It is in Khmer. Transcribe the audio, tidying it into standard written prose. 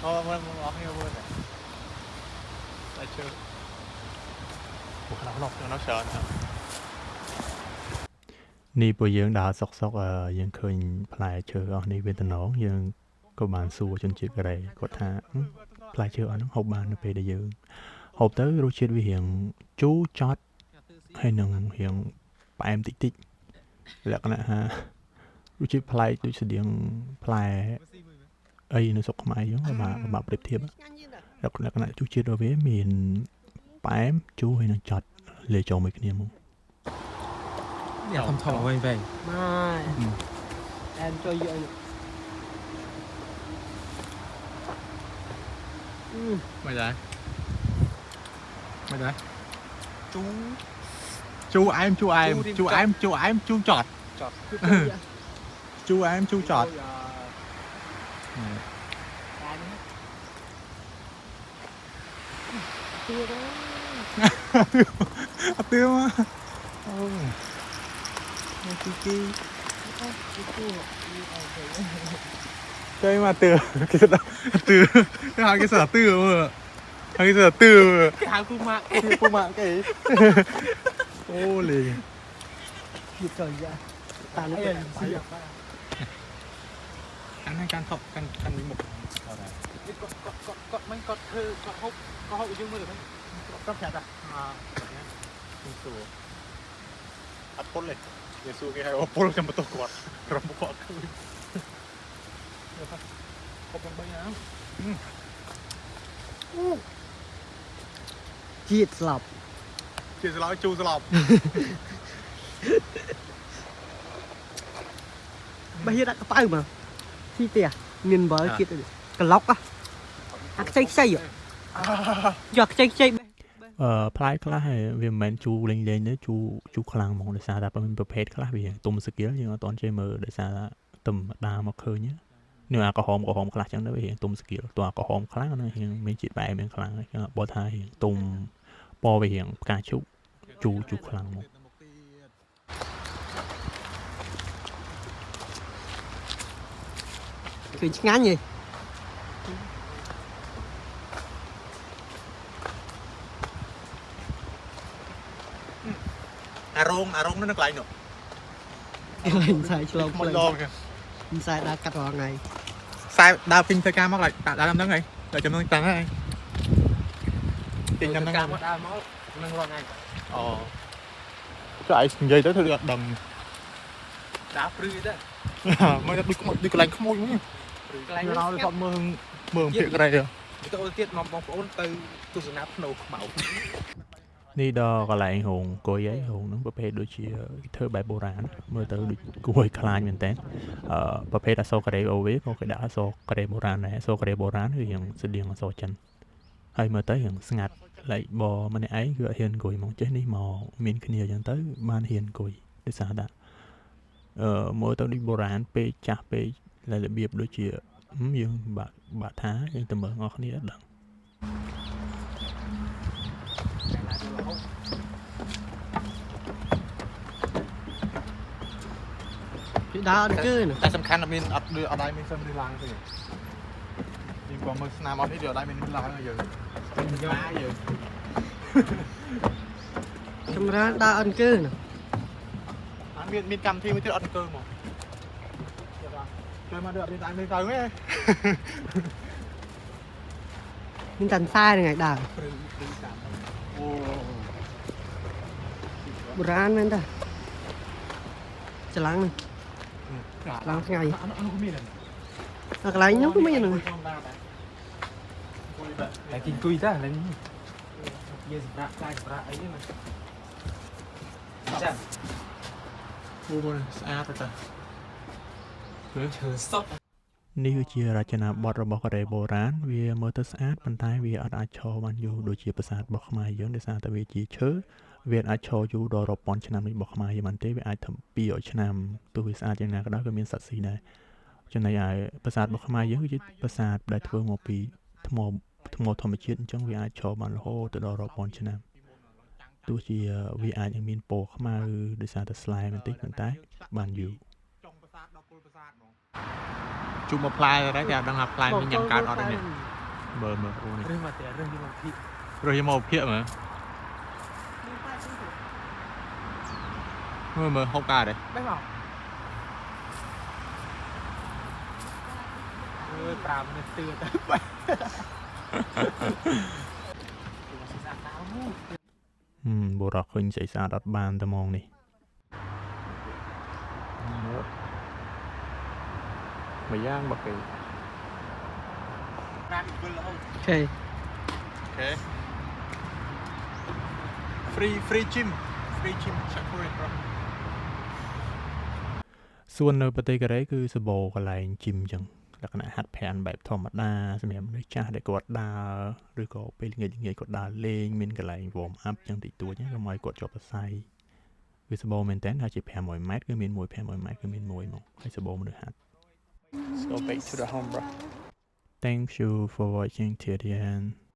มันออกให้เวิร์ดอะไรเชื่อบุคลากรนักเชิญครับนี่พอយើងដើរសុកយើងឃើញផ្លែឈើអស់នេះវាតំណងយើងក៏បានសួរជនជាតិកូរ៉េគាត់ថាផ្លែឈើអស់ហ្នឹងហូបបាននៅពេលដែលយើងហូបទៅរសជាតិវារៀងជូរចត់ហើយនឹងរៀងផ្អែមតិចតិចលក្ខណៈថារសជាតិប្លែកដូចស្តៀងផ្លែអីនៅស្រុកខ្មែរយើងមកប្រៀបធៀបលក្ខណៈរសជាតិរបស់វាមានផ្អែមជូរហើយនឹងចត់លាយចូលមួយគ្នាមកthầm vang vang mai em cho vậy mày đấy chú em chú chọt chú em chú chọt tiêu mà chơi mà từ hai cái sở từ mà hai cái sở từ cái hàng phu mạng cái ô lì dịch trời ra ta nóเป็นăn hay can thọc can bị mục có mấy con thơ có hậu dương mới được có chặt àสูอัดพ่นเลยอย่าสู้กี่ให้โอ้พ่นจะมาตกกอดรำกอดคือเดี๋ยวครับขอบคุณไปนะ จีดสลับ จีสลับจูสลับ bây giờ đã có phải mà khi tè nhìn bờ kia cái lóc á ăn chay rồi giọt chay ផ្លែខ្លះវាមិនមែនជូរលេងទេជូរខ្លាំងហ្មងដោយសារតែមានប្រភេទខ្លះវាទុំស្គីលយើងអត់ទាន់ចេះមើលដោយសារតែទឹមដាមកឃើញនេះអាក្រហមខ្លះចឹងទៅវាទុំស្គីលតើអាក្រហមខ្លាំងណាស់មានជាតិបែបមានខ្លាំងចឹងបើថាទុំពណ៌វាផ្កាឈូកជូរខ្លាំងមកឃើញឆ្ងាញ់ហីអារងនៅកន្លែងនោះ lên xài cho một lon kìa xài đã cắt vào ngày sai đào kinh thời ca mắc lại đã làm đó ngày đợi chấm tăng này kinh năm tháng một đào máu nâng vào ngày cái dây tới thôi đầm đá free đó mới đi cái lạnh không môi nữa cái lạnh nó còn mường chuyện cái này rồi tôi tiết mong ôn từ tôi sẽ nắp nấu màu នេះដល់កន្លែងរោងគួយហ្នឹងរោងហ្នឹងប្រភេទដូចជាធ្វើបែបបុរាណមើលទៅដូចគួយខ្លាចមែនតើប្រភេទអក្សរកូរ៉េអូវេក៏គេដាក់អក្សរកូរ៉េបុរាណដែរអក្សរកូរ៉េបុរាណគឺយ៉ាងស្តៀងអក្សរចិនហើយមើលទៅយ៉ាងស្ងាត់ឡែកបើម្នាក់ឯងគឺអត់ហ៊ានអង្គុយមកចេះនេះមកមានគ្នាអញ្ចឹងទៅបានហ៊ានអង្គុយដោយសារតែមើលទៅដូចបុរាណពេកចាស់ពេករបៀបដូចជាយើងបាក់ថាយើងទៅមើលអស់គ្នាអត់ដឹង đá ăn cứ nè តែសំខាន់អត់មានអត់ដៃមានសិនឬឡើងទេយើងក៏មើលស្នាមអត់នេះដៃមានឡើងយើងណាយើង camera đá ăn cứ nè អត់មានកម្មវិធីមួយទៀតអត់អង្គើមកជួយមកដល់អត់មានដៃមានទៅទេ mình tàn sai này đá អូ buran men ta selang lang ngày អនុមាន cái lạnh nó có mấy nè lại kinh cùi ta lên giờ sập ra ấy mà chả អូស្អាតទៅ chờ sót នេះគឺជារចនាបថរបស់កូរ៉េបុរាណវាមើលទៅស្អាតប៉ុន្តែវាអត់អាចឈរបានយូរដូចជាប្រាសាទរបស់ខ្មែរយើងដោយសារតែវាជាឈើវាអាចឈរយូរដល់រាប់ពាន់ឆ្នាំរបស់ខ្មែរយើងមិនទេវាអាចធ្វើ200ឆ្នាំទោះវាស្អាតយ៉ាងណាក៏ដោយក៏មានសត្វស៊ីដែរចំណែកឯប្រាសាទរបស់ខ្មែរយើងគឺជាប្រាសាទដែលធ្វើមកពីថ្មធម្មជាតិអញ្ចឹងវាអាចឈរបានរហូតទៅដល់រាប់ពាន់ឆ្នាំទោះជាវាអាចនឹងមានពណ៌ខ្មៅដោយសារតែស្លែបន្តិចប៉ុន្តែបានយូរ ជុំមកផ្លែដែរគេអត់ដឹងថាផ្លែមានយ៉ាងកើតអត់ទេ មើលអូនេះ រឿងមកតែរឿងយកមកពី រយមកភាកមើលមើលហូបកាដែរ បែបមកអើយ5នាទីទៅបែបសាស្ត្រតាមនោះ បុរសឃើញស្អីស្អាតអត់បានតែម៉ងនេះមួយយ៉ាងបាក់គេ បានវិលអូ អូខេ Okay. Free gym check for it bro សួននៅប្រទេសកូរ៉េគឺសបោកន្លែង gym ចឹងលក្ខណៈហាត់ប្រាណបែបធម្មតាសម្រាប់មនុស្សចាស់ដែលគាត់ដើរឬក៏ពេលល្ងាចគាត់ដើរលេងមានកន្លែង warm up ចឹងតិចតួចហ្នឹងក៏មកឲ្យគាត់ជាប់សរសៃវាសបោមែនតើថាជា500ម៉ែត្រគឺមានមួយ500ម៉ែត្រគឺមានមួយមកហើយសបោមនុស្សហាត់ Let's go back to the home, bro. Thank you for watching till the end